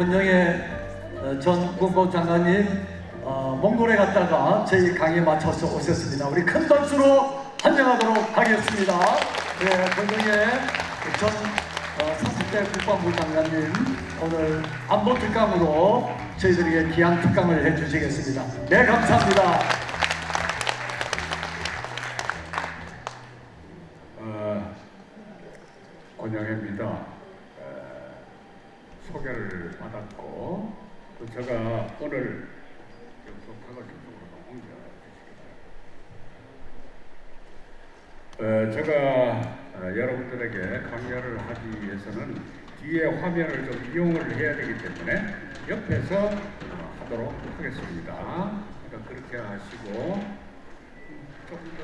권영애 전 국무장관님 몽골에 갔다가 저희 강의에 맞춰서 오셨습니다. 우리 큰 박수로 환영하도록 하겠습니다. 네, 권영애 전 30대 국방부 장관님 오늘 안보 특강으로 저희들에게 귀한 특강을 해주시겠습니다. 네, 감사합니다. 권영애입니다. 소개를 받았고 또 제가 오늘 접속하고 저쪽으로 옮겨주시겠어요. 제가 여러분들에게 강연을 하기 위해서는 뒤에 화면을 좀 이용을 해야 되기 때문에 옆에서 하도록 하겠습니다. 그러니까 그렇게 하시고 좀더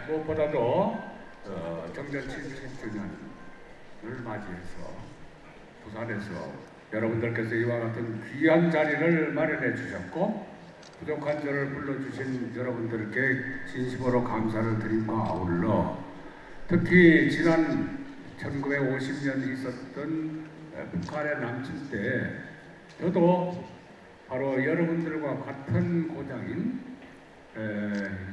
무엇보다도 정전 70주년을 맞이해서 부산에서 여러분들께서 이와 같은 귀한 자리를 마련해 주셨고 부족한 저를 불러주신 여러분들께 진심으로 감사를 드림과 아울러 특히 지난 1950년 있었던 북한의 남침 때 저도 바로 여러분들과 같은 고장인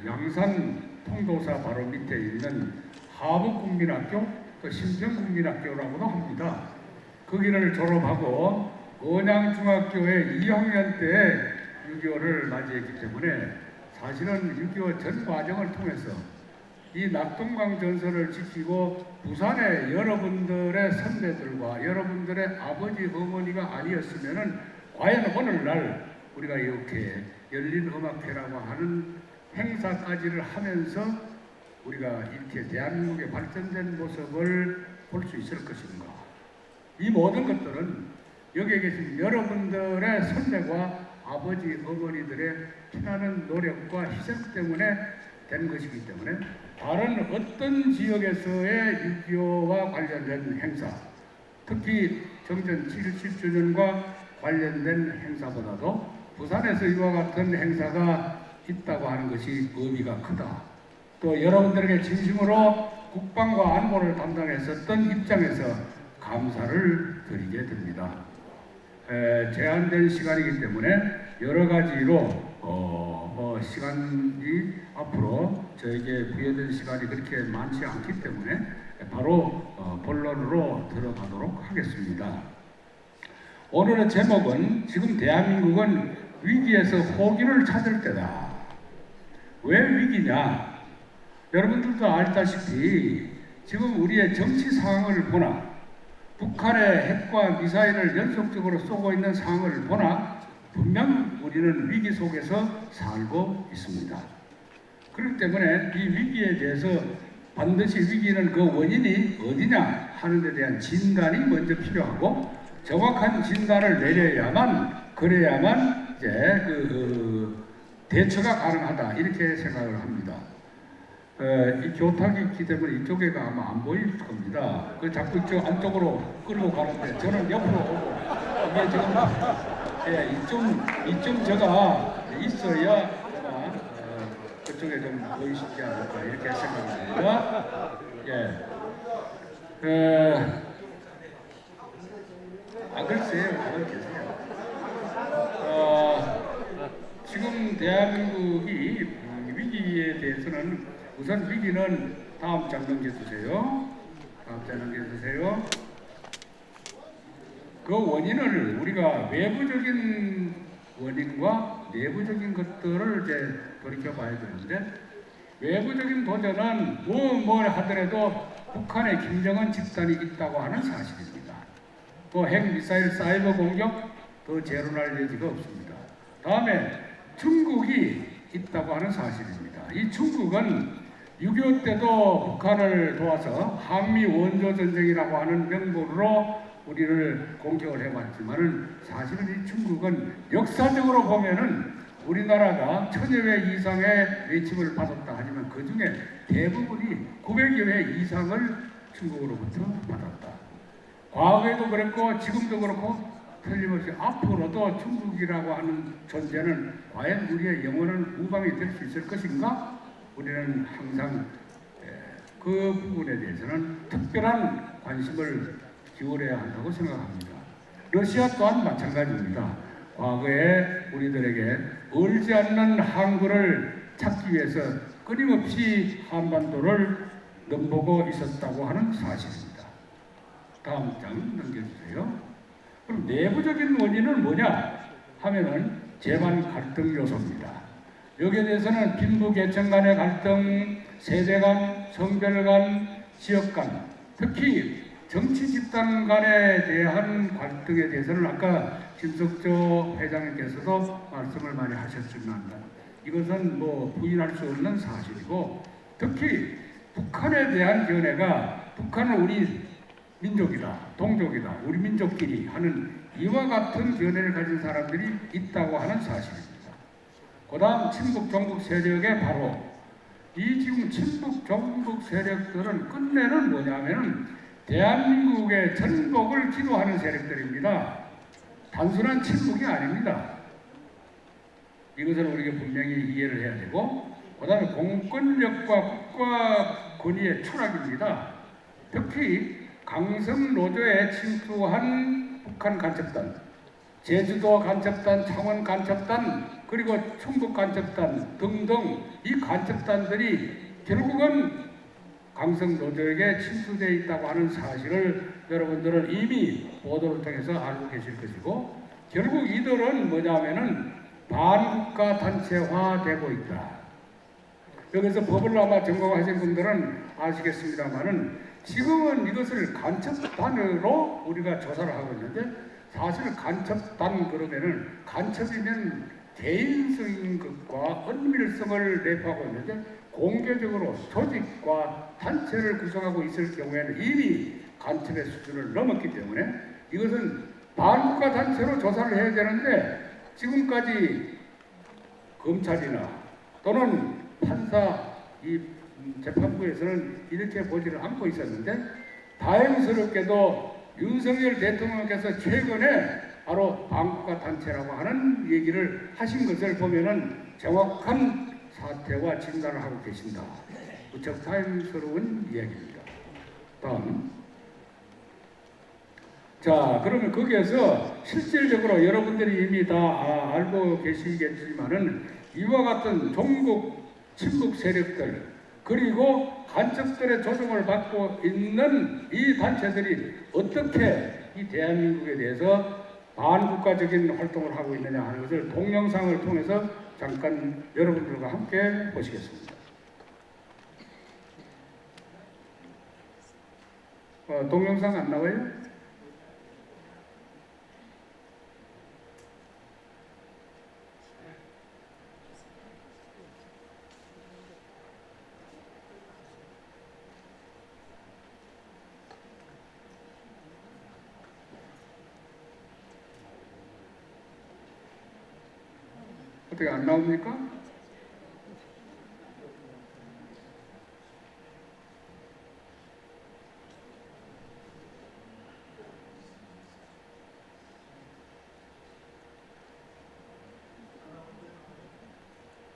양산 통도사 바로 밑에 있는 하북국민학교, 또 신평국민학교라고도 합니다. 거기를 졸업하고 언양중학교에 2학년 때 6.25를 맞이했기 때문에 사실은 6.25 전 과정을 통해서 이 낙동강 전선을 지키고 부산의 여러분들의 선배들과 여러분들의 아버지 어머니가 아니었으면은 과연 오늘날 우리가 이렇게 열린음악회라고 하는 행사까지를 하면서 우리가 이렇게 대한민국의 발전된 모습을 볼 수 있을 것인가. 이 모든 것들은 여기에 계신 여러분들의 선배과 아버지, 어머니들의 피나는 노력과 희생 때문에 된 것이기 때문에 다른 어떤 지역에서의 6.25와 관련된 행사, 특히 정전 70주년과 관련된 행사보다도 부산에서 이와 같은 행사가 있다고 하는 것이 의미가 크다. 또 여러분들에게 진심으로 국방과 안보를 담당했었던 입장에서 감사를 드리게 됩니다. 제한된 시간이기 때문에 여러 가지로 시간이 앞으로 저에게 부여된 시간이 그렇게 많지 않기 때문에 바로 본론으로 들어가도록 하겠습니다. 오늘의 제목은 지금 대한민국은 위기에서 호기를 찾을 때다. 왜 위기냐? 여러분들도 알다시피 지금 우리의 정치 상황을 보나 북한의 핵과 미사일을 연속적으로 쏘고 있는 상황을 보나 분명 우리는 위기 속에서 살고 있습니다. 그렇기 때문에 이 위기에 대해서 반드시 위기는 그 원인이 어디냐 하는 데 대한 진단이 먼저 필요하고 정확한 진단을 내려야만 그래야만 이제 대처가 가능하다 이렇게 생각을 합니다. 이 교탁이 있기 때문에 이쪽에가 아마 안 보일 겁니다. 그 자꾸 이쪽 안쪽으로 끌고 가는데 저는 옆으로 오고 이게 지금 이쯤 제가 있어야 아마 그쪽에 좀 보이시지 않을까 이렇게 생각합니다. 글쎄요, 가만히 계세요. 지금 대한민국이 위기에 대해서는 우선 위기는 다음 장 넘겨주세요. 다음 장 넘겨주세요. 그 원인을 우리가 외부적인 원인과 내부적인 것들을 이제 돌이켜봐야 되는데 외부적인 도전은 뭘 하더라도 북한의 김정은 집단이 있다고 하는 사실입니다. 또 핵, 미사일, 사이버 공격 더 제로할 여지가 없습니다. 다음에 중국이 있다고 하는 사실입니다. 이 중국은 6.25 때도 북한을 도와서 한미 원조 전쟁이라고 하는 명분으로 우리를 공격을 해왔지만은 사실은 이 중국은 역사적으로 보면은 우리나라가 1000여 회 이상의 외침을 받았다 하지만 그 중에 대부분이 900여 회 이상을 중국으로부터 받았다. 과거에도 그랬고 지금도 그렇고 틀림없이 앞으로도 중국이라고 하는 존재는 과연 우리의 영원한 우방이 될 수 있을 것인가? 우리는 항상 그 부분에 대해서는 특별한 관심을 기울여야 한다고 생각합니다. 러시아 또한 마찬가지입니다. 과거에 우리들에게 얼지 않는 항구를 찾기 위해서 끊임없이 한반도를 넘보고 있었다고 하는 사실입니다. 다음 장 넘겨주세요. 그럼 내부적인 원인은 뭐냐 하면은 재반 갈등 요소입니다. 여기에 대해서는 빈부 계층 간의 갈등, 세대 간, 성별 간, 지역 간, 특히 정치 집단 간에 대한 갈등에 대해서는 아까 김석조 회장님께서도 말씀을 많이 하셨지만 이것은 뭐 부인할 수 없는 사실이고, 특히 북한에 대한 견해가 북한은 우리 민족이다, 동족이다, 우리 민족끼리 하는 이와 같은 견해를 가진 사람들이 있다고 하는 사실입니다. 그 다음 친북 종북 세력의 바로 이 지금 친북 종북 세력들은 끝내는 뭐냐면은 대한민국의 전복을 기도하는 세력들입니다. 단순한 친북이 아닙니다. 이것을 우리가 분명히 이해를 해야 되고, 그 다음에 공권력과 국가 권위의 추락입니다. 특히 강성 노조에 침투한 북한 간첩단, 제주도 간첩단, 창원 간첩단, 그리고 충북 간첩단 등등 이 간첩단들이 결국은 강성 노조에게 침투되어 있다고 하는 사실을 여러분들은 이미 보도를 통해서 알고 계실 것이고, 결국 이들은 뭐냐면은 반국가 단체화되고 있다. 여기서 법을 아마 전공하신 분들은 아시겠습니다만은 지금은 이것을 간첩단으로 우리가 조사를 하고 있는데, 사실 간첩단 그러면은 간첩이면 개인적인 것과 은밀성을 내포하고 있는데, 공개적으로 조직과 단체를 구성하고 있을 경우에는 이미 간첩의 수준을 넘었기 때문에 이것은 반국가 단체로 조사를 해야 되는데, 지금까지 검찰이나 또는 판사 이 재판부에서는 이렇게 보지를 않고 있었는데, 다행스럽게도 윤석열 대통령께서 최근에 바로 반국가 단체라고 하는 얘기를 하신 것을 보면은 정확한 사태와 진단을 하고 계신다. 무척 다행스러운 이야기입니다. 다음. 자, 그러면 거기에서 실질적으로 여러분들이 이미 다 알고 계시겠지만은 이와 같은 종북, 친북 세력들, 그리고 간첩들의 조종을 받고 있는 이 단체들이 어떻게 이 대한민국에 대해서 반국가적인 활동을 하고 있느냐 하는 것을 동영상을 통해서 잠깐 여러분들과 함께 보시겠습니다. 동영상 안 나와요? 어떻게 안 나옵니까?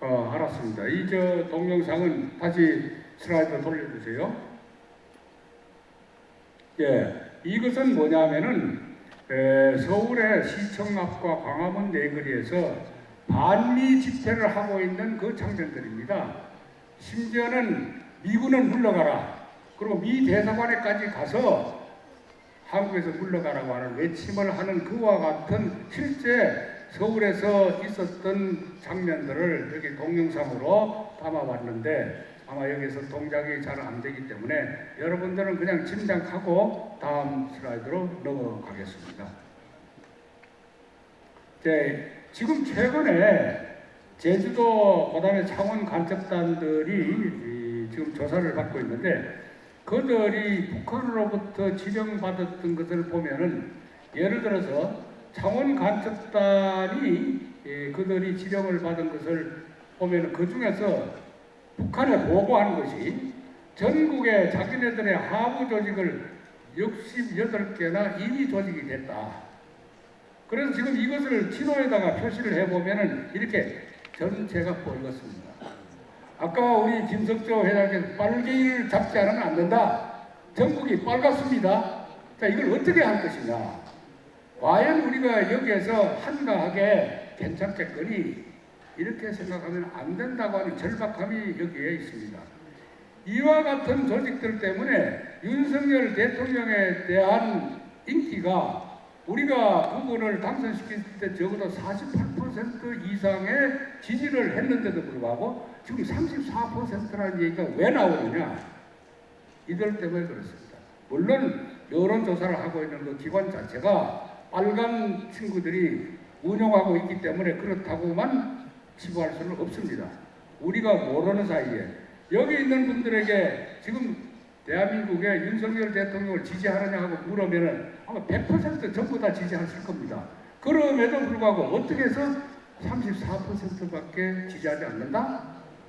알았습니다. 이 동영상은 다시 슬라이드 돌려주세요. 예, 이것은 뭐냐면은 서울의 시청 앞과 광화문 내거리에서 반미 집회를 하고 있는 그 장면들입니다. 심지어는 미군은 물러가라, 그리고 미 대사관에까지 가서 한국에서 물러가라고 하는 외침을 하는 그와 같은 실제 서울에서 있었던 장면들을 여기 동영상으로 담아봤는데, 아마 여기서 동작이 잘 안 되기 때문에 여러분들은 그냥 짐작하고 다음 슬라이드로 넘어가겠습니다. 지금 최근에 제주도 그다음에 창원 간첩단들이 지금 조사를 받고 있는데, 그들이 북한으로부터 지령받았던 것을 보면은, 예를 들어서 창원 간첩단이 그들이 지령을 받은 것을 보면은 그 중에서 북한에 보고한 것이 전국에 자기네들의 하부 조직을 68개나 이미 조직이 됐다. 그래서 지금 이것을 지도에다가 표시를 해보면은 이렇게 전체가 보이겠습니다. 아까 우리 김석조 회장께서 빨갱이를 잡지 않으면 안 된다. 전국이 빨갛습니다. 자, 이걸 어떻게 할 것이냐. 과연 우리가 여기에서 한가하게 괜찮겠거니 이렇게 생각하면 안 된다고 하는 절박함이 여기에 있습니다. 이와 같은 조직들 때문에 윤석열 대통령에 대한 인기가 우리가 그분을 당선시킬 때 적어도 48% 이상의 지지를 했는데도 불구하고 지금 34%라는 얘기가 왜 나오느냐. 이들 때문에 그렇습니다. 물론 여론조사를 하고 있는 그 기관 자체가 빨간 친구들이 운영하고 있기 때문에 그렇다고만 치부할 수는 없습니다. 우리가 모르는 사이에 여기 있는 분들에게 지금 대한민국의 윤석열 대통령을 지지하느냐 하고 물으면은 아마 100% 전부 다 지지하실 겁니다. 그럼에도 불구하고 어떻게 해서 34%밖에 지지하지 않는다?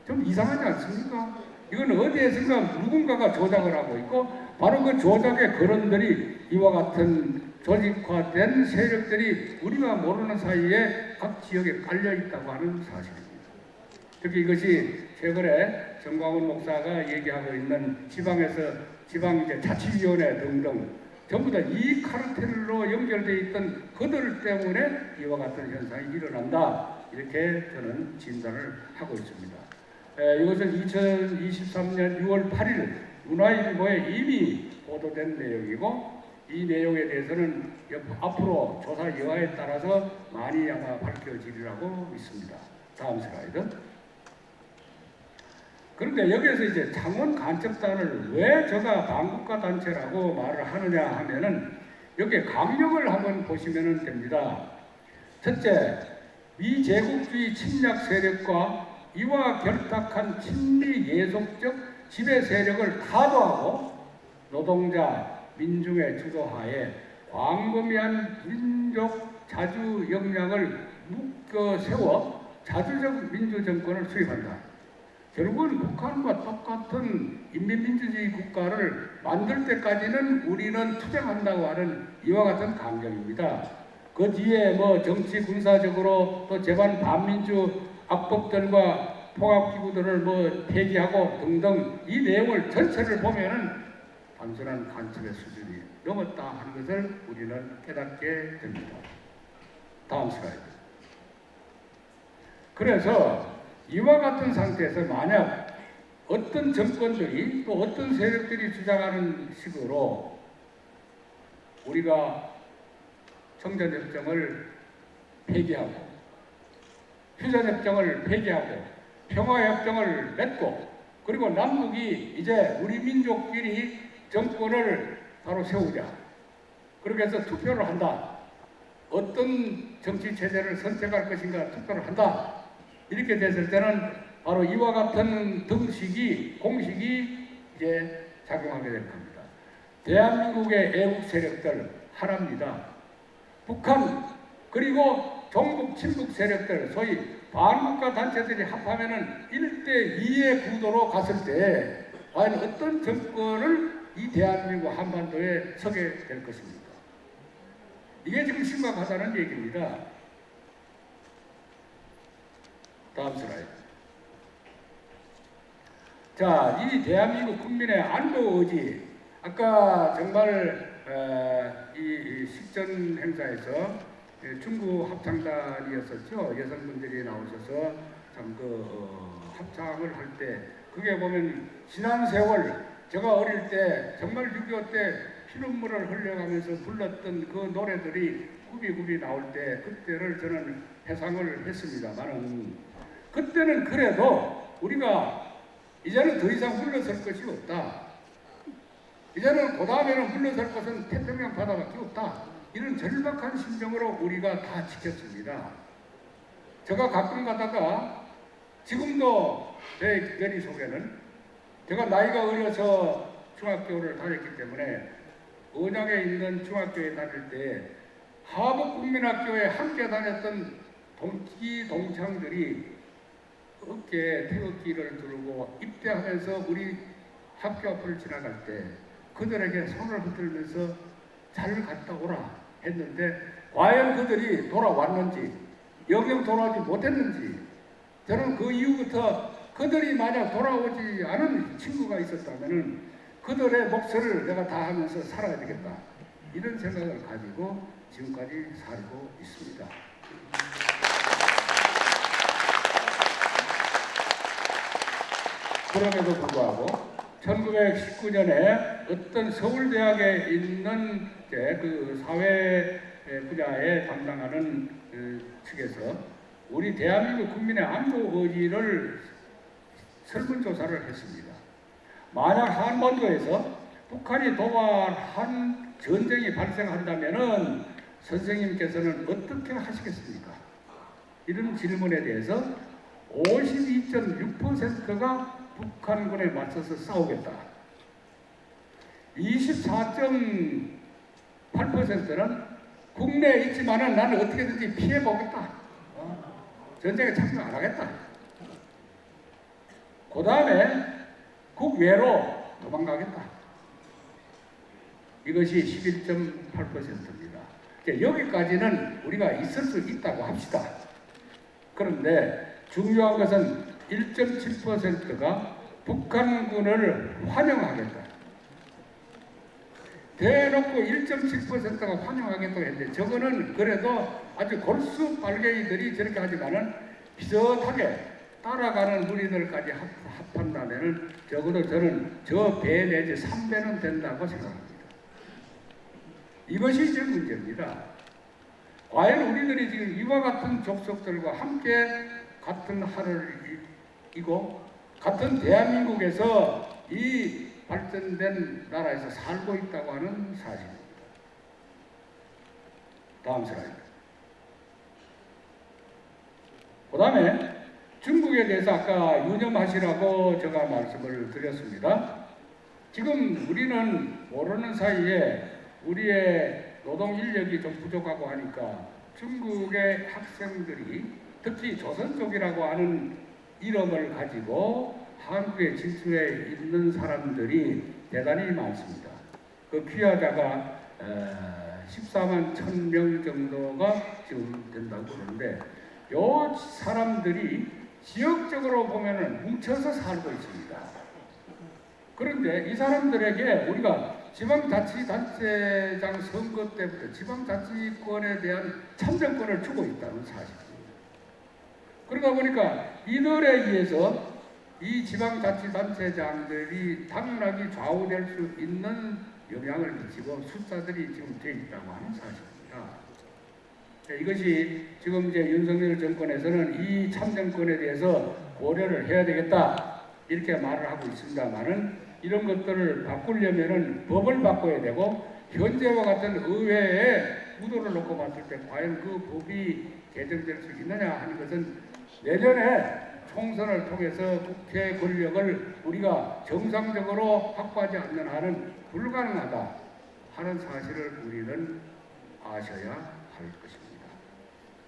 좀 이상하지 않습니까? 이건 어디에선가 누군가가 조작을 하고 있고 바로 그 조작의 거론들이 이와 같은 조직화된 세력들이 우리가 모르는 사이에 각 지역에 깔려 있다고 하는 사실입니다. 특히 이것이 최근에 정광훈 목사가 얘기하고 있는 지방 이제 자치위원회 등등 전부 다 이 카르텔로 연결되어 있던 그들 때문에 이와 같은 현상이 일어난다. 이렇게 저는 진단을 하고 있습니다. 이것은 2023년 6월 8일 문화일보에 이미 보도된 내용이고 이 내용에 대해서는 앞으로 조사 여하에 따라서 많이 아마 밝혀지리라고 믿습니다. 다음 슬라이드. 그런데 여기에서 이제 창원 간첩단을 왜 제가 반국가 단체라고 말을 하느냐 하면은 여기에 강령을 한번 보시면 됩니다. 첫째, 미제국주의 침략 세력과 이와 결탁한 친미 예속적 지배 세력을 타도하고 노동자, 민중의 주도하에 광범위한 민족 자주 역량을 묶어 세워 자주적 민주정권을 수립한다. 결국은 북한과 똑같은 인민민주주의 국가를 만들 때까지는 우리는 투쟁한다고 하는 이와 같은 강경입니다. 그 뒤에 뭐 정치 군사적으로 또 재반 반민주 악법들과 통합기구들을 뭐 폐기하고 등등 이 내용을 전체를 보면은 단순한 간첩의 수준이 넘었다 하는 것을 우리는 깨닫게 됩니다. 다음 슬라이드. 그래서 이와 같은 상태에서 만약 어떤 정권들이 또 어떤 세력들이 주장하는 식으로 우리가 청전협정을 폐기하고 휴전협정을 폐기하고 평화협정을 맺고 그리고 남북이 이제 우리 민족끼리 정권을 바로 세우자. 그렇게 해서 투표를 한다. 어떤 정치체제를 선택할 것인가 투표를 한다. 이렇게 됐을 때는 바로 이와 같은 공식이 이제 작용하게 될 겁니다. 대한민국의 애국 세력들 하나입니다. 북한 그리고 종북 친북 세력들 소위 반국가 단체들이 합하면은 1대2의 구도로 갔을 때 과연 어떤 정권을 이 대한민국 한반도에 서게 될 것입니까? 이게 지금 심각하다는 얘기입니다. 다음 슬라이드. 자, 이 대한민국 국민의 안보 의지. 아까 정말 이 식전 행사에서 중구 합창단이었었죠. 여성분들이 나오셔서 참 합창을 할 때 그게 보면 지난 세월 제가 어릴 때 정말 6.25 때 피눈물을 흘려가면서 불렀던 그 노래들이 굽이굽이 나올 때 그때를 저는 회상을 했습니다만은 그때는 그래도 우리가 이제는 더 이상 물러설 것이 없다. 이제는 그 다음에는 물러설 것은 태평양 바다밖에 없다. 이런 절박한 심정으로 우리가 다 지켰습니다. 제가 가끔 가다가 지금도 제 머릿속에는 제가 나이가 어려서 중학교를 다녔기 때문에 언양에 있는 중학교에 다닐 때 하북국민학교에 함께 다녔던 동창들이 어깨에 태극기를 들고 입대하면서 우리 학교 앞을 지나갈 때 그들에게 손을 흔들면서 잘 갔다 오라 했는데 과연 그들이 돌아왔는지 영영 돌아오지 못했는지 저는 그 이후부터 그들이 만약 돌아오지 않은 친구가 있었다면은 그들의 몫을 내가 다 하면서 살아야 되겠다. 이런 생각을 가지고 지금까지 살고 있습니다. 그럼에도 불구하고 1919년에 어떤 서울대학에 있는 그 사회 분야에 담당하는 측에서 우리 대한민국 국민의 안보 의지를 설문조사를 했습니다. 만약 한반도에서 북한이 도발한 전쟁이 발생한다면은 선생님께서는 어떻게 하시겠습니까? 이런 질문에 대해서 52.6%가 북한군에 맞서서 싸우겠다. 24.8%는 국내에 있지만은 나는 어떻게든지 피해보겠다. 전쟁에 참여 안 하겠다. 그 다음에 국외로 도망가겠다. 이것이 11.8%입니다. 여기까지는 우리가 있을 수 있다고 합시다. 그런데 중요한 것은 1.7%가 북한군을 환영하겠다. 대놓고 1.7%가 환영하겠다고 했는데 저거는 그래도 아주 골수 빨갱이들이 저렇게 하지만은 비슷하게 따라가는 무리들까지 합한다면은 적어도 저는 저 배 내지 3배는 된다고 생각합니다. 이것이 지금 문제입니다. 과연 우리들이 지금 이와 같은 족속들과 함께 같은 하늘을 이고 같은 대한민국에서 이 발전된 나라에서 살고 있다고 하는 사실입니다. 다음 슬라이드. 그 다음에 중국에 대해서 아까 유념하시라고 제가 말씀을 드렸습니다. 지금 우리는 모르는 사이에 우리의 노동 인력이 좀 부족하고 하니까 중국의 학생들이 특히 조선 쪽이라고 하는 이름을 가지고 한국에 진출해 있는 사람들이 대단히 많습니다. 그 귀화자가 14만 1000명 정도가 지금 된다고 그러는데 요 사람들이 지역적으로 보면은 뭉쳐서 살고 있습니다. 그런데 이 사람들에게 우리가 지방자치단체장 선거 때부터 지방자치권에 대한 참정권을 주고 있다는 사실입니다. 그러다 보니까 이들에 의해서 이 지방자치단체장들이 당락이 좌우될 수 있는 영향을 미치고 숫자들이 지금 되어 있다고 하는 사실입니다. 이것이 지금 이제 윤석열 정권에서는 이 참정권에 대해서 고려를 해야 되겠다 이렇게 말을 하고 있습니다만은 이런 것들을 바꾸려면은 법을 바꿔야 되고 현재와 같은 의회에 구도를 놓고 봤을 때 과연 그 법이 개정될 수 있느냐 하는 것은 내년에 총선을 통해서 국회 권력을 우리가 정상적으로 확보하지 않는 한은 불가능하다 하는 사실을 우리는 아셔야 할 것입니다.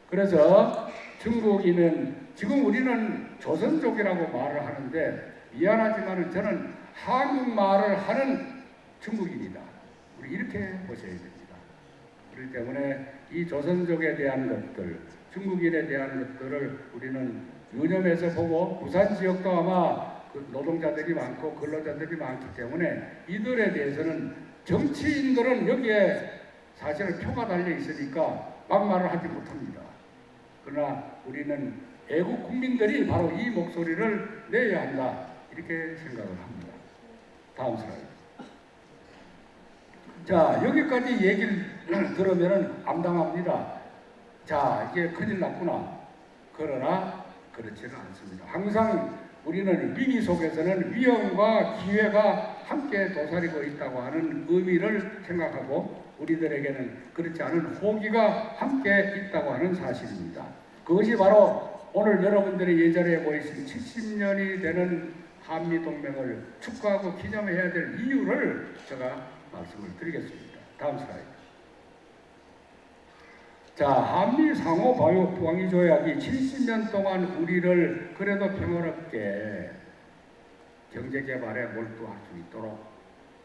그래서 중국인은 지금 우리는 조선족이라고 말을 하는데 미안하지만 저는 한국말을 하는 중국인이다. 우리 이렇게 보셔야 됩니다. 그렇기 때문에 이 조선족에 대한 것들, 중국인에 대한 것들을 우리는 유념해서 보고 부산 지역도 아마 그 노동자들이 많고 근로자들이 많기 때문에 이들에 대해서는 정치인들은 여기에 사실은 표가 달려 있으니까 막말을 하지 못합니다. 그러나 우리는 애국 국민들이 바로 이 목소리를 내야 한다. 이렇게 생각을 합니다. 다음 슬라이드. 자, 여기까지 얘기를 들으면 암담합니다. 자, 이게 큰일 났구나. 그러나 그렇지는 않습니다. 항상 우리는 위기 속에서는 위험과 기회가 함께 도사리고 있다고 하는 의미를 생각하고 우리들에게는 그렇지 않은 호기가 함께 있다고 하는 사실입니다. 그것이 바로 오늘 여러분들이 예전에 보이신 70년이 되는 한미동맹을 축하하고 기념해야 될 이유를 제가 말씀을 드리겠습니다. 다음 슬라이드. 자, 한미 상호 방위 조약이 70년 동안 우리를 그래도 평화롭게 경제 개발에 몰두할 수 있도록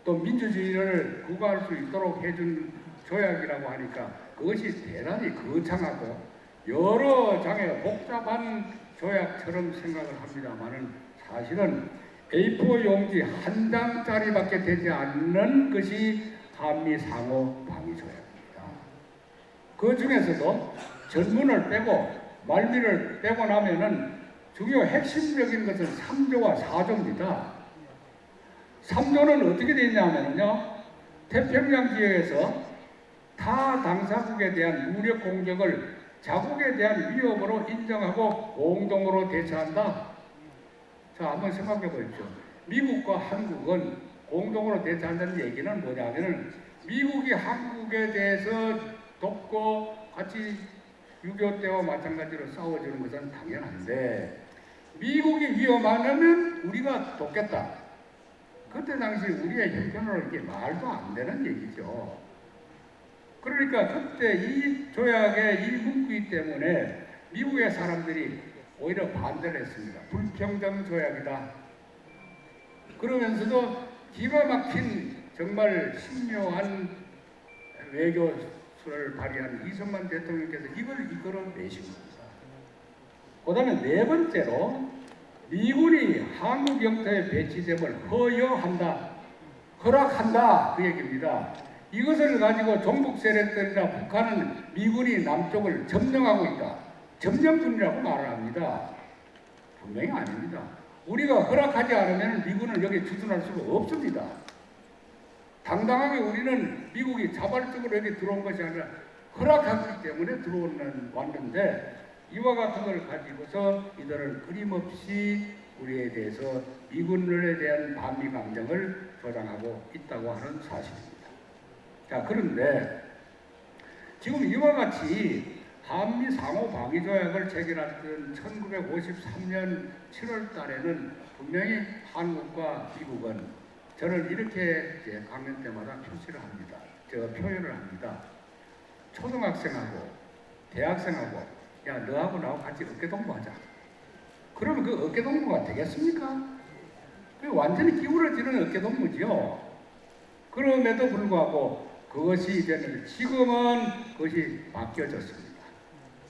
또 민주주의를 구가할 수 있도록 해준 조약이라고 하니까 그것이 대단히 거창하고 여러 장의 복잡한 조약처럼 생각을 합니다만은 사실은 A4 용지 한 장짜리밖에 되지 않는 것이 한미 상호 방위 조약입니다. 그 중에서도 전문을 빼고 말미를 빼고 나면은 중요 핵심적인 것은 3조와 4조입니다. 3조는 어떻게 되어 있냐면요, 태평양 지역에서 타 당사국에 대한 무력 공격을 자국에 대한 위협으로 인정하고 공동으로 대처한다. 자, 한번 생각해 보십시오. 미국과 한국은 공동으로 대처한다는 얘기는 뭐냐면은 미국이 한국에 대해서 돕고 같이 6.25 때와 마찬가지로 싸워주는 것은 당연한데, 미국이 위험하면 우리가 돕겠다. 그때 당시 우리의 형편으로 이게 말도 안 되는 얘기죠. 그러니까 그때 이 조약의 이 문구 때문에 미국의 사람들이 오히려 반대를 했습니다. 불평등 조약이다. 그러면서도 기가 막힌 정말 신묘한 외교수를 발휘한 이승만 대통령께서 이걸 이끌어내신 겁니다. 그 다음에 네 번째로 미군이 한국 영토에 배치됨을 허용한다, 허락한다, 그 얘기입니다. 이것을 가지고 종북 세력들이나 북한은 미군이 남쪽을 점령하고 있다, 점령군이라고 말을 합니다. 분명히 아닙니다. 우리가 허락하지 않으면 미군을 여기 주둔할 수가 없습니다. 당당하게 우리는 미국이 자발적으로 여기 들어온 것이 아니라 허락하기 때문에 왔는데, 이와 같은 걸 가지고서 이들은 끊임없이 우리에 대해서 미군에 대한 반미 감정을 조장하고 있다고 하는 사실입니다. 자, 그런데 지금 이와 같이 한미 상호 방위 조약을 체결했던 1953년 7월 달에는 분명히 한국과 미국은, 저는 이렇게 강연 때마다 표시를 합니다. 제가 표현을 합니다. 초등학생하고 대학생하고, 야, 너하고 나하고 같이 어깨동무하자. 그러면 그 어깨동무가 되겠습니까? 그 완전히 기울어지는 어깨동무지요. 그럼에도 불구하고 그것이 이제는, 지금은 그것이 바뀌어졌습니다.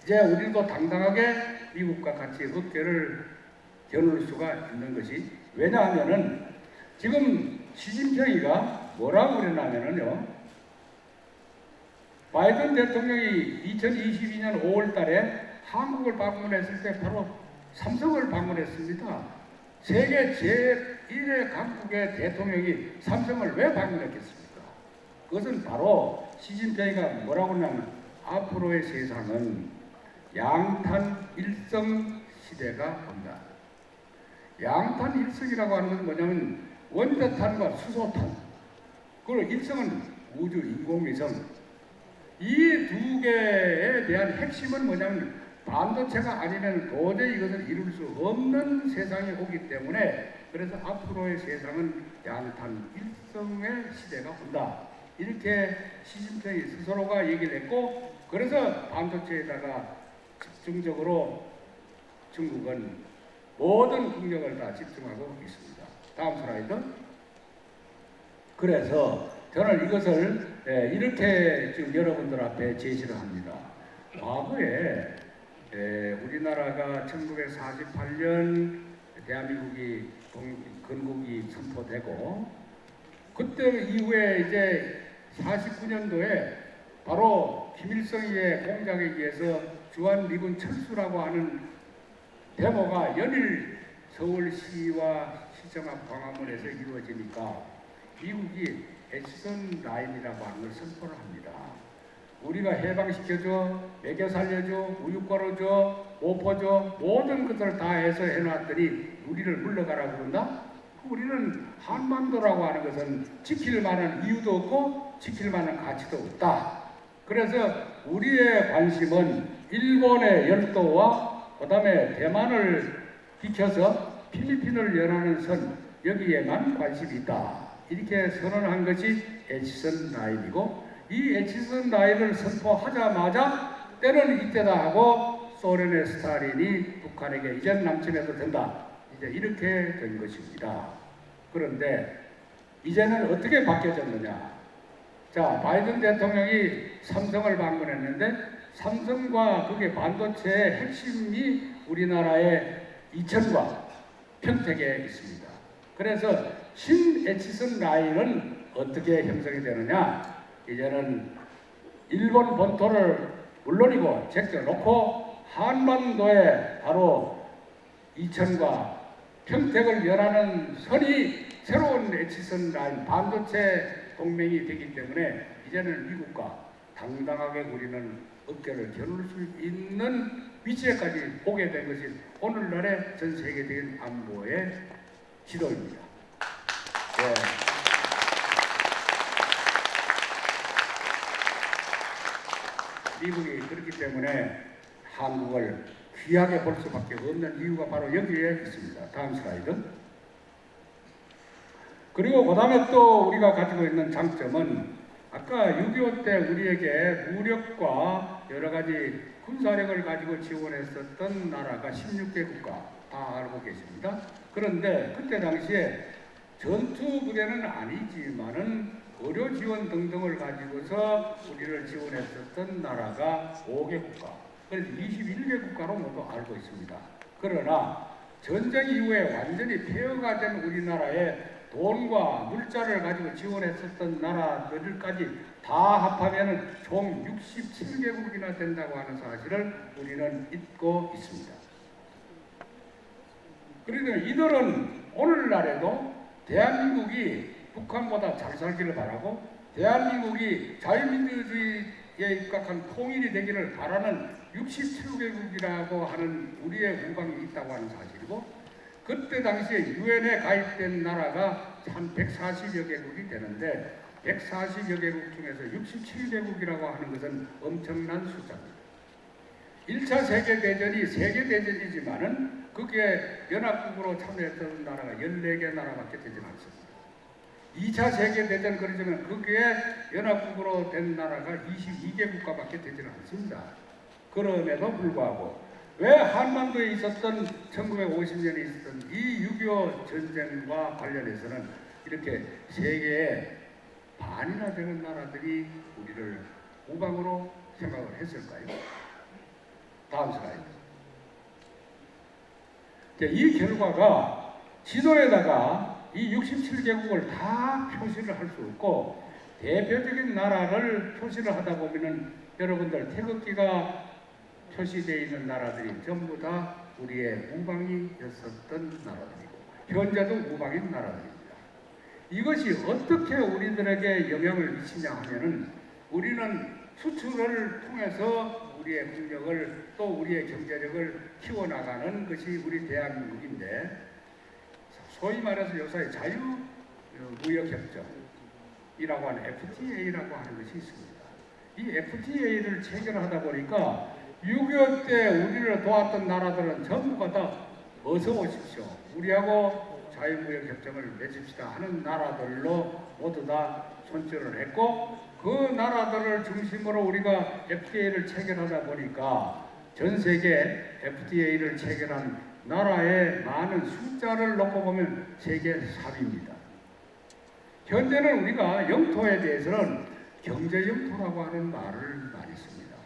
이제 우리도 당당하게 미국과 같이 어깨를 겨눌 수가 있는 것이, 왜냐하면은 지금 시진핑이가 뭐라고 그랬냐면은요, 바이든 대통령이 2022년 5월 달에 한국을 방문했을 때 바로 삼성을 방문했습니다. 세계 제1의 강국의 대통령이 삼성을 왜 방문했겠습니까? 그것은 바로 시진핑이가 뭐라고 하냐면, 앞으로의 세상은 양탄 일성 시대가 온다. 양탄 일성이라고 하는 건 뭐냐면 원자탄과 수소탄, 그리고 일성은 우주 인공위성, 이 두 개에 대한 핵심은 뭐냐면 반도체가 아니면 도저히 이것을 이룰 수 없는 세상이 오기 때문에, 그래서 앞으로의 세상은 양탄 일성의 시대가 온다. 이렇게 시진핑이 스스로가 얘기를 했고, 그래서 반도체에다가 집중적으로 중국은 모든 국력을 다 집중하고 있습니다. 다음 슬라이드. 그래서 저는 이것을 이렇게 지금 여러분들 앞에 제시를 합니다. 과거에 우리나라가 1948년 대한민국이 건국이 선포되고, 그때 이후에 이제 49년도에 바로 김일성의 공작에 의해서 주한미군 철수라고 하는 데모가 연일 서울시와 시청 앞 광화문에서 이루어지니까 미국이 에치슨 라인이라고 하는 걸 선포를 합니다. 우리가 해방시켜줘, 먹여 살려줘, 우유 걸어줘, 못 퍼줘, 모든 것을 다 해서 해놨더니 우리를 물러가라고 그런다? 우리는 한반도라고 하는 것은 지킬 만한 이유도 없고 지킬 만한 가치도 없다. 그래서 우리의 관심은 일본의 열도와 그 다음에 대만을 비켜서 필리핀을 연하는 선, 여기에만 관심이 있다. 이렇게 선언한 것이 에치슨 라인이고, 이 에치슨 라인을 선포하자마자 때는 이때다 하고 소련의 스탈린이 북한에게 이젠 남침해도 된다, 이제 이렇게 된 것입니다. 그런데 이제는 어떻게 바뀌어졌느냐? 자, 바이든 대통령이 삼성을 방문했는데, 삼성과 그게 반도체의 핵심이 우리나라의 이천과 평택에 있습니다. 그래서 신에치선 라인은 어떻게 형성이 되느냐? 이제는 일본 본토를 물론이고 제껴놓고 한반도에 바로 이천과 평택을 연하는 선이 새로운 에치선 라인 반도체 동맹이 되기 때문에 이제는 미국과 당당하게 우리는 어깨를 겨눌 수 있는 위치에까지 오게 된 것이 오늘날의 전 세계적인 안보의 지도입니다. 네. 미국이 그렇기 때문에 한국을 귀하게 볼 수밖에 없는 이유가 바로 여기에 있습니다. 다음 슬라이드. 그리고 그 다음에 또 우리가 가지고 있는 장점은 아까 6.25 때 우리에게 무력과 여러 가지 군사력을 가지고 지원했었던 나라가 16개 국가 다 알고 계십니다. 그런데 그때 당시에 전투 부대는 아니지만은 의료 지원 등등을 가지고서 우리를 지원했었던 나라가 5개 국가, 그래서 21개 국가로 모두 알고 있습니다. 그러나 전쟁 이후에 완전히 폐허가 된 우리나라에 돈과 물자를 가지고 지원했었던 나라들까지 다 합하면 총 67개국이나 된다고 하는 사실을 우리는 잊고 있습니다. 그러니까 이들은 오늘날에도 대한민국이 북한보다 잘 살기를 바라고 대한민국이 자유민주주의에 입각한 통일이 되기를 바라는 67개국이라고 하는 우리의 우방이 있다고 하는 사실이고, 그때 당시에 유엔에 가입된 나라가 한 140여 개국이 되는데 140여 개국 중에서 67개국이라고 하는 것은 엄청난 숫자입니다. 1차 세계대전이 세계대전이지만은 그게 연합국으로 참여했던 나라가 14개 나라밖에 되지 않습니다. 2차 세계대전 그러자면 그게 연합국으로 된 나라가 22개 국가밖에 되지는 않습니다. 그럼에도 불구하고 왜 한반도에 있었던 1950년에 있었던 이 6.25 전쟁과 관련해서는 이렇게 세계의 반이나 되는 나라들이 우리를 우방으로 생각을 했을까요? 다음 슬라이드. 이 결과가 지도에다가 이 67개국을 다 표시를 할 수 없고 대표적인 나라를 표시를 하다 보면은 여러분들 태극기가 표시되어 있는 나라들이 전부 다 우리의 우방이었었던 나라들이고 현재도 우방인 나라들입니다. 이것이 어떻게 우리들에게 영향을 미치냐 하면은 우리는 수출을 통해서 우리의 국력을 또 우리의 경제력을 키워나가는 것이 우리 대한민국인데, 소위 말해서 요새 자유무역협정이라고 하는 FTA라고 하는 것이 있습니다. 이 FTA를 체결하다 보니까 6.25 때 우리를 도왔던 나라들은 전부가 다 어서 오십시오, 우리하고 자유무역협정을 맺읍시다 하는 나라들로 모두 다 손절을 했고, 그 나라들을 중심으로 우리가 FTA를 체결하다 보니까 전 세계 FTA를 체결한 나라의 많은 숫자를 놓고 보면 세계 3위입니다. 현재는 우리가 영토에 대해서는 경제 영토라고 하는 말을 많이 씁니다.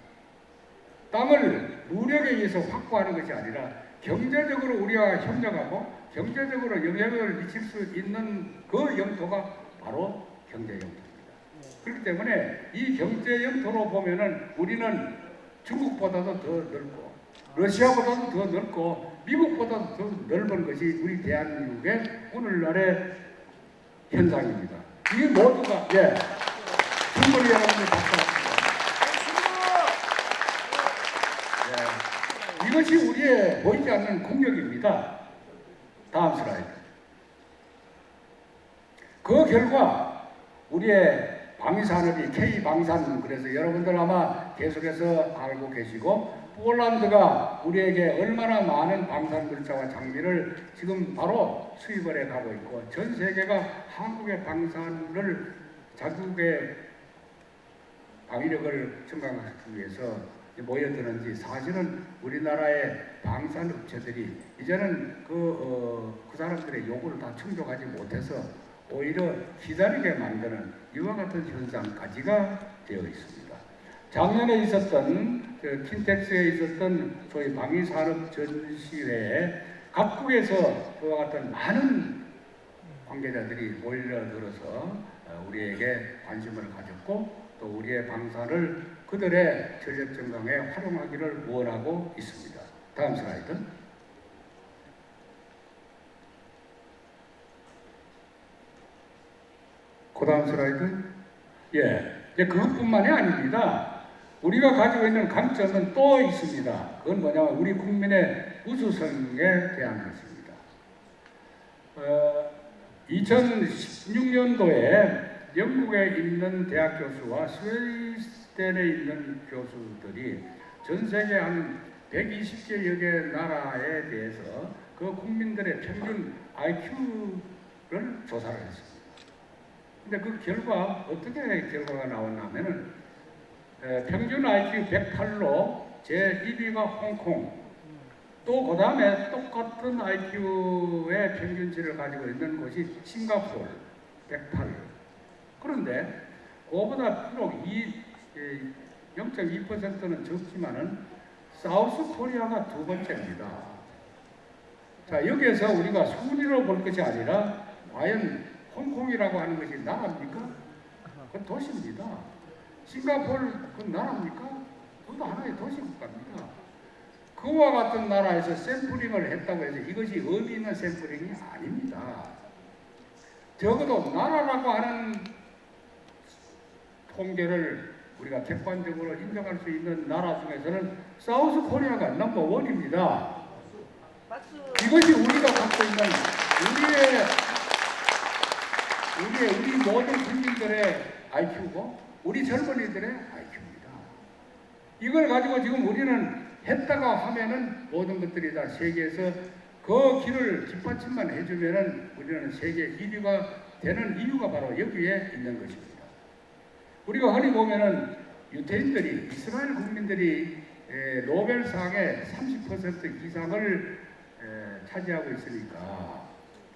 땅을 무력에 의해서 확보하는 것이 아니라 경제적으로 우리와 협력하고 경제적으로 영향을 미칠 수 있는 그 영토가 바로 경제 영토입니다. 그렇기 때문에 이 경제 영토로 보면은 우리는 중국보다도 더 넓고 러시아보다도 더 넓고 미국보다도 더 넓은 것이 우리 대한민국의 오늘날의 현상입니다. 이 모두가 충분히 여러분들 박수합니다. 이것이 우리의 보이지 않는 국력입니다. 다음 슬라이드. 그 결과 우리의 방위산업이 K방산, 그래서 여러분들 아마 계속해서 알고 계시고 폴란드가 우리에게 얼마나 많은 방산 물자와 장비를 지금 바로 수입을 해가고 있고 전 세계가 한국의 방산을 자국의 방위력을 증강하기 위해서 모여드는지, 사실은 우리나라의 방산 업체들이 이제는 그 사람들의 요구를 다 충족하지 못해서 오히려 기다리게 만드는 이와 같은 현상까지가 되어 있습니다. 작년에 있었던 킨텍스에 있었던 소위 방위산업 전시회에 각국에서 그와 같은 많은 관계자들이 몰려들어서 우리에게 관심을 가졌고 또 우리의 방사를 그들의 전력 증강에 활용하기를 원하고 있습니다. 다음 슬라이드. 그 다음 슬라이드. 이제 그것뿐만이 아닙니다. 우리가 가지고 있는 강점은 또 있습니다. 그건 뭐냐면 우리 국민의 우수성에 대한 것입니다. 2016년도에 영국에 있는 대학 교수와 스웨덴에 있는 교수들이 전 세계 한 120개여 개 나라에 대해서 그 국민들의 평균 IQ를 조사를 했습니다. 근데 그 결과 어떻게 결과가 나왔냐면은 평균 IQ 108로 제1위가 홍콩, 또 그 다음에 똑같은 IQ의 평균치를 가지고 있는 곳이 싱가포르 108. 그런데 그거보다 비록 0.2%는 적지만은 사우스 코리아가 두 번째입니다. 자, 여기에서 우리가 순위로 볼 것이 아니라 과연 홍콩이라고 하는 것이 나라입니까? 그건 도시입니다. 싱가포르 그건 나라입니까? 그것도 하나의 도시국가입니다. 그와 같은 나라에서 샘플링을 했다고 해서 이것이 의미 있는 샘플링이 아닙니다. 적어도 나라라고 하는 통계를 우리가 객관적으로 인정할 수 있는 나라 중에서는 사우스 코리아가 넘버 원입니다. 이것이 우리가 갖고 있는 우리 모든 국민들의 IQ고 우리 젊은이들의 IQ입니다. 이걸 가지고 지금 우리는 했다가 하면은 모든 것들이 다 세계에서 그 길을 뒷받침만 해주면은 우리는 세계 1위가 되는 이유가 바로 여기에 있는 것입니다. 우리가 흔히 보면은 유태인들이 이스라엘 국민들이 노벨상의 30% 이상을 차지하고 있으니까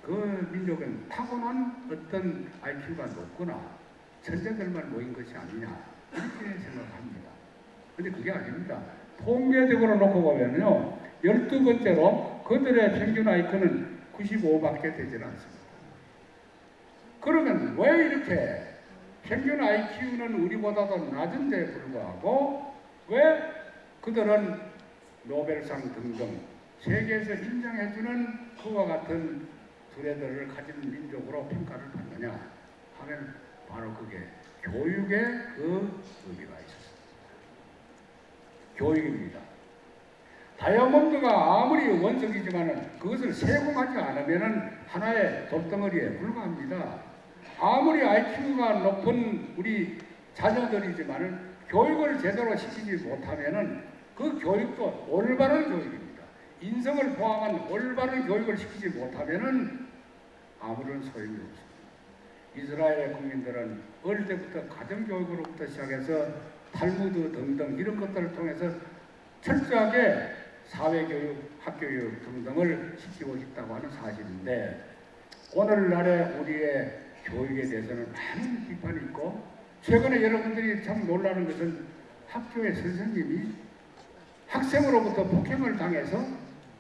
그 민족은 타고난 어떤 IQ가 높구나, 천재들만 모인 것이 아니냐 이렇게 생각합니다. 근데 그게 아닙니다. 통계적으로 놓고 보면요, 12번째로 그들의 평균 IQ는 95밖에 되질 않습니다. 그러면 왜 이렇게 평균 IQ는 우리보다도 낮은데 불구하고 왜 그들은 노벨상 등등 세계에서 인정해주는 그와 같은 두뇌들을 가진 민족으로 평가를 받느냐 하면 바로 그게 교육의 그 의미가 있었습니다. 교육입니다. 다이아몬드가 아무리 원석이지만은 그것을 세공하지 않으면은 하나의 돌덩어리에 불과합니다. 아무리 IQ가 높은 우리 자녀들이지만은 교육을 제대로 시키지 못하면은 그 교육도 올바른 교육입니다. 인성을 포함한 올바른 교육을 시키지 못하면은 아무런 소용이 없습니다. 이스라엘의 국민들은 어릴 때부터 가정교육으로부터 시작해서 탈무드 등등 이런 것들을 통해서 철저하게 사회교육, 학교교육 등등을 시키고 있다고 하는 사실인데 오늘날의 우리의 교육에 대해서는 많은 비판이 있고 최근에 여러분들이 참 놀라는 것은 학교의 선생님이 학생으로부터 폭행을 당해서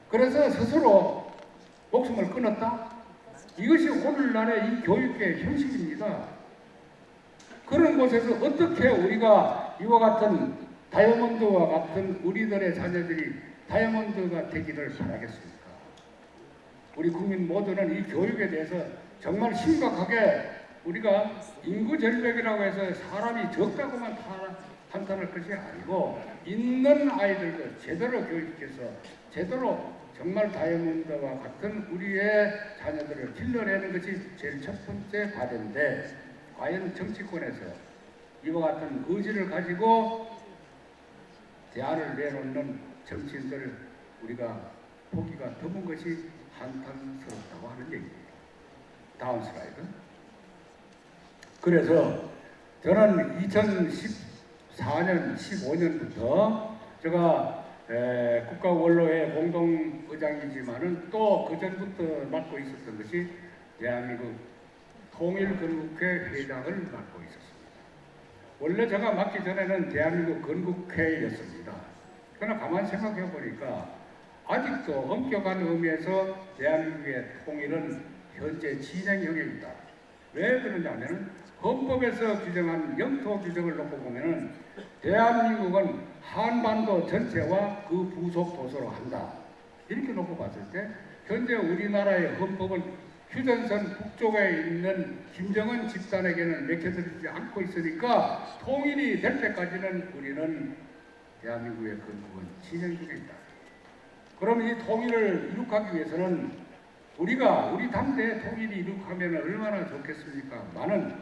그래서 스스로 목숨을 끊었다? 이것이 오늘날의 이 교육계의 현실입니다. 그런 곳에서 어떻게 우리가 이와 같은 다이아몬드와 같은 우리들의 자녀들이 다이아몬드가 되기를 바라겠습니까? 우리 국민 모두는 이 교육에 대해서 정말 심각하게 우리가 인구 절벽이라고 해서 사람이 적다고만 판단할 것이 아니고 있는 아이들도 제대로 교육시켜서 제대로 정말 다이아몬드와 같은 우리의 자녀들을 길러내는 것이 제일 첫 번째 과제인데 과연 정치권에서 이와 같은 의지를 가지고 대안을 내놓는 정치인들 우리가 보기가 드문 것이 한탄스럽다고 하는 얘기입니다. 다음 슬라이드. 그래서 저는 2014년, 15년부터 제가 국가원로회 공동의장이지만은 또 그전부터 맡고 있었던 것이 대한민국 통일건국회 회장을 맡고 있었습니다. 원래 제가 맡기 전에는 대한민국 건국회였습니다. 그러나 가만히 생각해 보니까 아직도 엄격한 의미에서 대한민국의 통일은 현재 진행형에 있다. 왜 그러냐면 헌법에서 규정한 영토 규정을 놓고 보면은 대한민국은 한반도 전체와 그 부속 도서로 한다. 이렇게 놓고 봤을 때 현재 우리나라의 헌법은 휴전선 북쪽에 있는 김정은 집단에게는 맥혀들지 않고 있으니까 통일이 될 때까지는 우리는 대한민국의 건국은 진행 중에 있다. 그럼 이 통일을 이룩하기 위해서는 우리 당대의 통일이 이룩하면 얼마나 좋겠습니까? 많은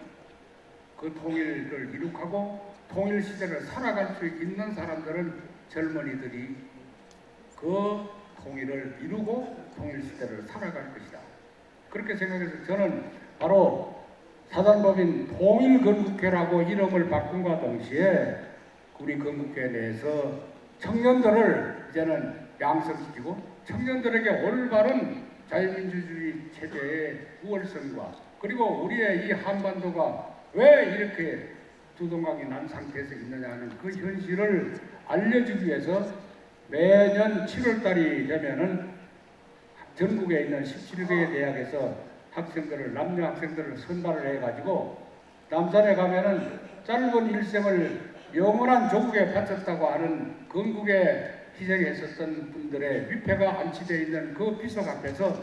그 통일을 이룩하고 통일 시대를 살아갈 수 있는 사람들은 젊은이들이 그 통일을 이루고 통일 시대를 살아갈 것이다. 그렇게 생각해서 저는 바로 사단법인 통일건국회라고 이름을 바꾼과 동시에 우리 건국회 내에서 청년들을 이제는 양성시키고 청년들에게 올바른 자유민주주의 체제의 우월성과 그리고 우리의 이 한반도가 왜 이렇게 두동강이 난 상태에서 있느냐는 그 현실을 알려주기 위해서 매년 7월달이 되면은 전국에 있는 17개의 대학에서 학생들을 남녀 학생들을 선발을 해가지고 남산에 가면은 짧은 일생을 영원한 조국에 바쳤다고 하는 건국에 희생했었던 분들의 위패가 안치되어 있는 그 비석 앞에서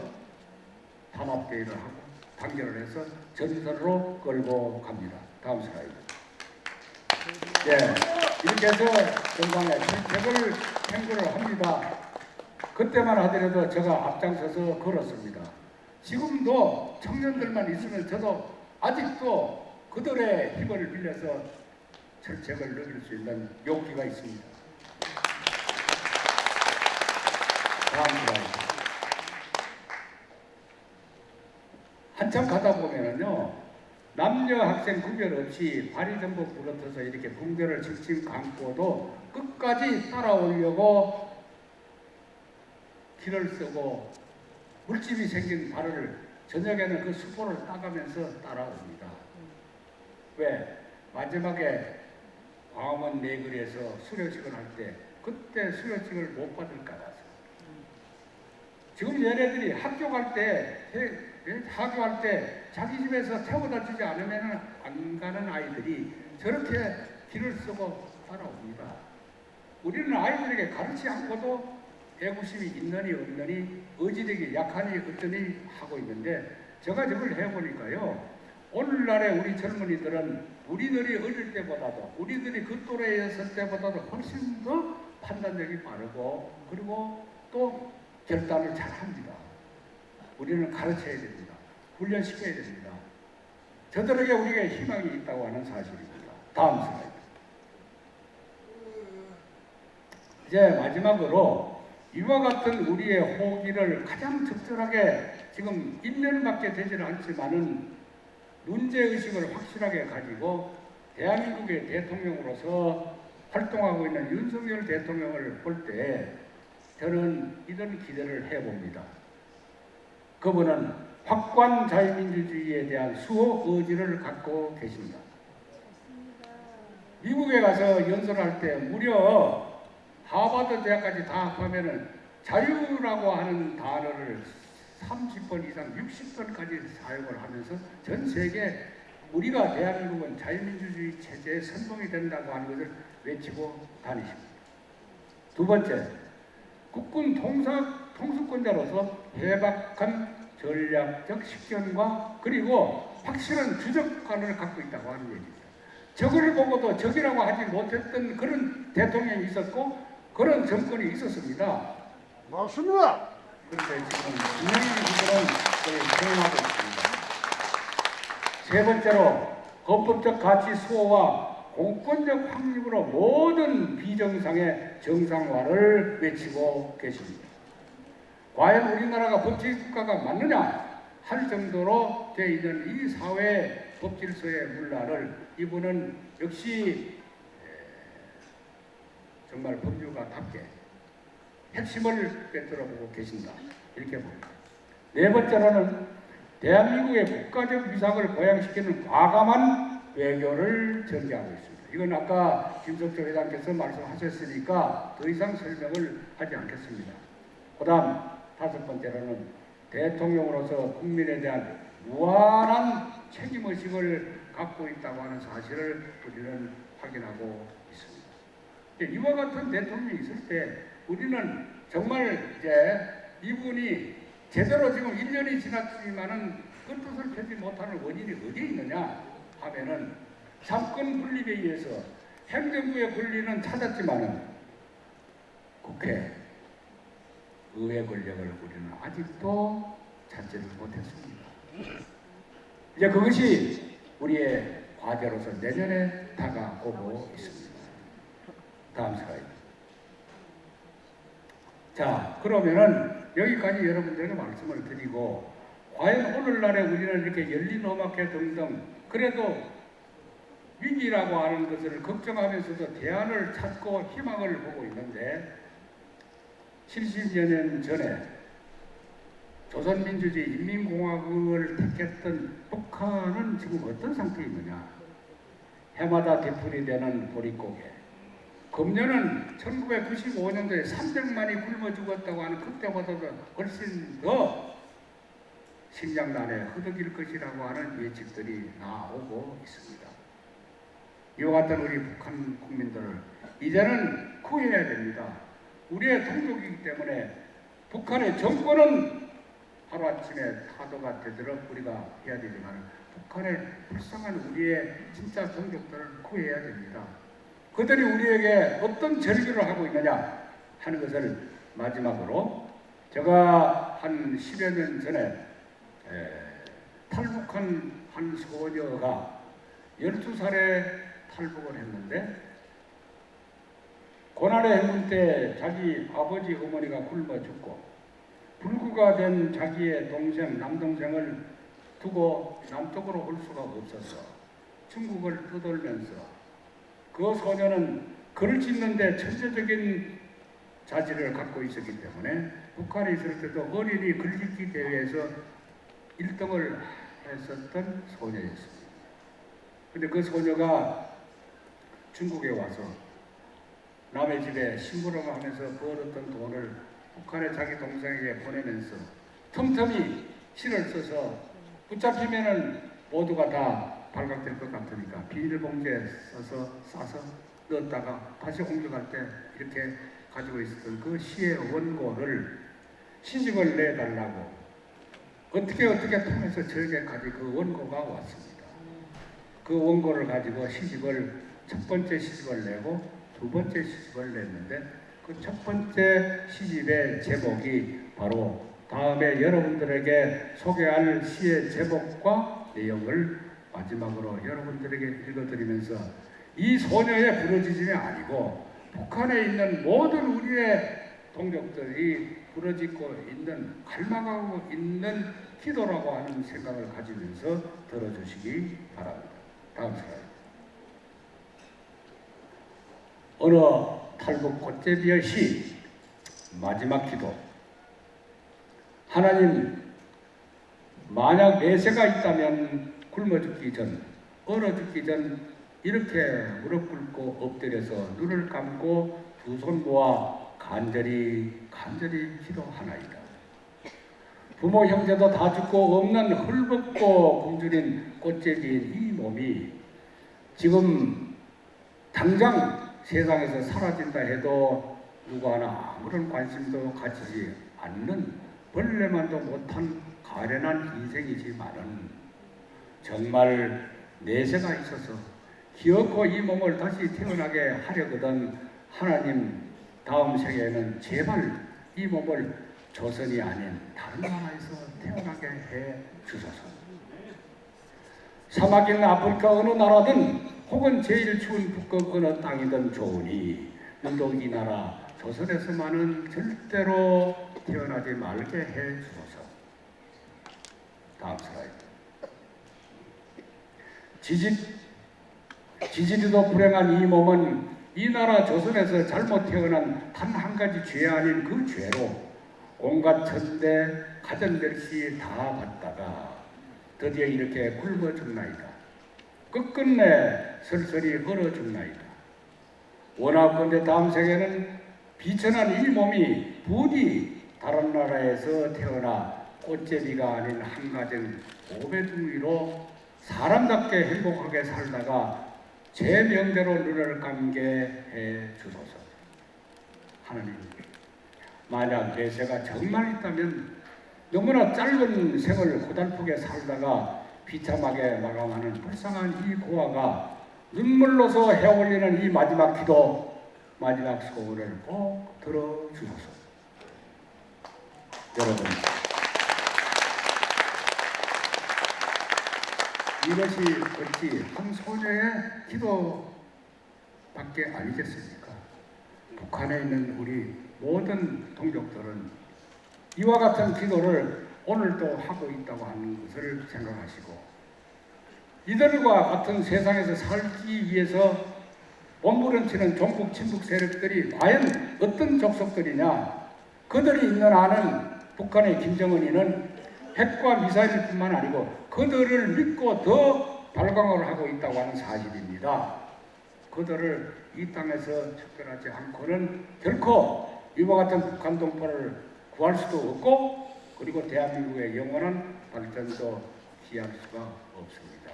단합대회를 하고 단결을 해서 전선으로 끌고 갑니다. 다음 슬라이드. 예, 이렇게 해서 전방에 실책을 행구를 합니다. 그때만 하더라도 제가 앞장서서 걸었습니다. 지금도 청년들만 있으면 저도 아직도 그들의 힘을 빌려서 철책을 누릴 수 있는 용기가 있습니다. 다음 슬라이드. 한참 가다 보면은요, 남녀 학생 구별 없이 발이 전부 부러져서 이렇게 붕대를 칭칭 감고도 끝까지 따라오려고 길을 쓰고 물집이 생긴 발을 저녁에는 그 수포를 따가면서 따라옵니다. 왜? 마지막에 광화문 내거리에서 수료식을 할 때 그때 수료식을 못 받을까 봐서. 지금 얘네들이 학교 갈 때 자기 집에서 태워다 주지 않으면 안 가는 아이들이 저렇게 길을 쓰고 따라옵니다. 우리는 아이들에게 가르치지 않고도 애구심이 있느니 없느니 의지력이 약하니 어쩌니 하고 있는데 제가 저걸 해보니까요. 오늘날의 우리 젊은이들은 우리들이 어릴 때보다도 우리들이 그 또래였을 때보다도 훨씬 더 판단력이 빠르고 그리고 또 결단을 잘 합니다. 우리는 가르쳐야 됩니다. 훈련시켜야 됩니다. 저들에게 우리가 희망이 있다고 하는 사실입니다. 다음 슬라이드. 이제 마지막으로 이와 같은 우리의 호기를 가장 적절하게 지금 1년밖에 되지는 않지만은 문제의식을 확실하게 가지고 대한민국의 대통령으로서 활동하고 있는 윤석열 대통령을 볼 때 저는 이런 기대를 해봅니다. 그분은 확고한 자유민주주의에 대한 수호 의지를 갖고 계십니다. 미국에 가서 연설할 때 무려 하버드 대학까지 다 합하면은 자유라고 하는 단어를 30번 이상 60번까지 사용을 하면서 전 세계 우리가 대한민국은 자유민주주의 체제의 선봉이 된다고 하는 것을 외치고 다니십니다. 두 번째, 국군 통수권자로서 해박한 전략적 식견과 그리고 확실한 주적관을 갖고 있다고 하는 얘기입니다. 적을 보고도 적이라고 하지 못했던 그런 대통령이 있었고 그런 정권이 있었습니다. 맞습니다. 그런데 지금 분명히 이들은 그걸 수행하고 있습니다. 세 번째로 헌법적 가치 수호와 공권적 확립으로 모든 비정상의 정상화를 외치고 계십니다. 과연 우리나라가 법치 국가가 맞느냐 할 정도로 되어 있는 이 사회 법질서의 문란을 이분은 역시 정말 법률가답게 핵심을 꿰뚫어보고 계신다 이렇게 봅니다. 네 번째로는 대한민국의 국가적 위상을 보양시키는 과감한 외교를 전개하고 있습니다. 이건 아까 김석조 회장께서 말씀하셨으니까 더 이상 설명을 하지 않겠습니다. 그다음 다섯 번째로는 대통령으로서 국민에 대한 무한한 책임의식을 갖고 있다고 하는 사실을 우리는 확인하고 있습니다. 이와 같은 대통령이 있을 때 우리는 정말 이제 이분이 제대로 지금 1년이 지났지만은 그 뜻을 펴지 못하는 원인이 어디에 있느냐 하면은 삼권 분립에 의해서 행정부의 권리는 찾았지만은 국회, 의회 권력을 우리는 아직도 찾지를 못했습니다. 이제 그것이 우리의 과제로서 내년에 다가오고 있습니다. 다음 슬라이드. 자, 그러면은 여기까지 여러분들에게 말씀을 드리고, 과연 오늘날에 우리는 이렇게 열린 음악회 등등 그래도 위기라고 하는 것을 걱정하면서도 대안을 찾고 희망을 보고 있는데, 70여 년 전에 조선민주주의 인민공화국을 택했던 북한은 지금 어떤 상태에 있느냐? 해마다 되풀이 되는 보릿고개. 금년은 1995년도에 300만이 굶어 죽었다고 하는 그때보다도 훨씬 더 식량난에 허덕일 것이라고 하는 예측들이 나오고 있습니다. 이와 같은 우리 북한 국민들을 이제는 구해야 됩니다. 우리의 동족이기 때문에 북한의 정권은 하루아침에 타도가 되도록 우리가 해야 되지만 북한의 불쌍한 우리의 진짜 동족들을 구해야 됩니다. 그들이 우리에게 어떤 절규를 하고 있느냐 하는 것을 마지막으로 제가 한 10여 년 전에 탈북한 한 소녀가 12살에 탈북을 했는데 고난의 행군 때 자기 아버지 어머니가 굶어 죽고 불구가 된 자기의 동생 남동생을 두고 남쪽으로 올 수가 없어서 중국을 떠돌면서 그 소녀는 글을 짓는데 천재적인 자질을 갖고 있었기 때문에 북한에 있을 때도 어린이 글짓기 대회에서 1등을 했었던 소녀였습니다. 근데 그 소녀가 중국에 와서 남의 집에 심부름을 하면서 벌었던 돈을 북한의 자기 동생에게 보내면서 틈틈이 실을 써서 붙잡히면은 모두가 다 발각될 것 같으니까 비닐봉지에 싸서 넣었다가 다시 공격할 때 이렇게 가지고 있었던 그 시의 원고를 시집을 내달라고 어떻게 통해서 저에게까지 그 원고가 왔습니다. 그 원고를 가지고 첫 번째 시집을 내고 두 번째 시집을 냈는데 그 첫 번째 시집의 제목이 바로 다음에 여러분들에게 소개할 시의 제목과 내용을 마지막으로 여러분들에게 읽어드리면서 이 소녀의 부르짖음이 아니고 북한에 있는 모든 우리의 동족들이 부르짖고 있는 갈망하고 있는 기도라고 하는 생각을 가지면서 들어주시기 바랍니다. 다음 슬라이드. 어느 탈북 꽃제비의 시 마지막 기도. 하나님, 만약 내세가 있다면 굶어 죽기 전, 얼어 죽기 전 이렇게 무릎 꿇고 엎드려서 눈을 감고 두 손 모아 간절히 기도하나이다. 부모 형제도 다 죽고 없는 헐벗고 굶주린 꽃제비인 이 몸이 지금 당장 세상에서 사라진다 해도 누구 하나 아무런 관심도 가지지 않는 벌레만도 못한 가련한 인생이지만은 정말 내세가 있어서 기어코 이 몸을 다시 태어나게 하려거든 하나님 다음 생에는 제발 이 몸을 조선이 아닌 다른 나라에서 태어나게 해 주소서. 사막인 아프리카 어느 나라든 혹은 제일 추운 북극 어느 땅이든 좋으니 유독 이 나라 조선에서만은 절대로 태어나지 말게 해 주소서. 다음 슬라이드. 지지리도 불행한 이 몸은 이 나라 조선에서 잘못 태어난 단 한 가지 죄 아닌 그 죄로 온갖 천대 가정멸시 다 받다가 드디어 이렇게 굶어 죽나이다. 끝끝내 설설이 얼어 죽나이다. 원하건대 다음 생에는 비천한 이 몸이 부디 다른 나라에서 태어나 꽃제비가 아닌 한 가정 500둥이로 사람답게 행복하게 살다가 제 명대로 눈을 감게 해 주소서. 하나님, 만약 내세가 정말 있다면 너무나 짧은 생을 고달프게 살다가 비참하게 마감하는 불쌍한 이 고아가 눈물로서 헤올리는 이 마지막 기도, 마지막 소원을 꼭 들어주소서. 여러분, 이것이 어찌 한 소녀의 기도밖에 아니겠습니까? 북한에 있는 우리 모든 동족들은 이와 같은 기도를 오늘도 하고 있다고 하는 것을 생각하시고, 이들과 같은 세상에서 살기 위해서 몸부림치는 종북 친북 세력들이 과연 어떤 족속들이냐, 그들이 있는 한은 북한의 김정은이는 핵과 미사일뿐만 아니고 그들을 믿고 더 발광을 하고 있다고 하는 사실입니다. 그들을 이 땅에서 척결하지 않고는 결코 이와 같은 북한 동포를 구할 수도 없고, 그리고 대한민국의 영원한 발전도 기할 수가 없습니다.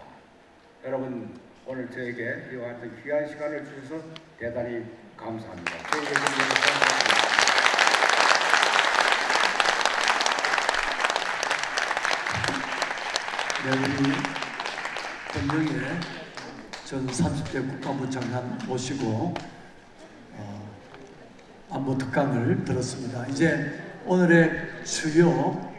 여러분, 오늘 저에게 이와 같은 귀한 시간을 주셔서 대단히 감사합니다. 네, 우리 권영애 전 30대 국방부 장관 모시고 안보 특강을 들었습니다. 이제 오늘의 주요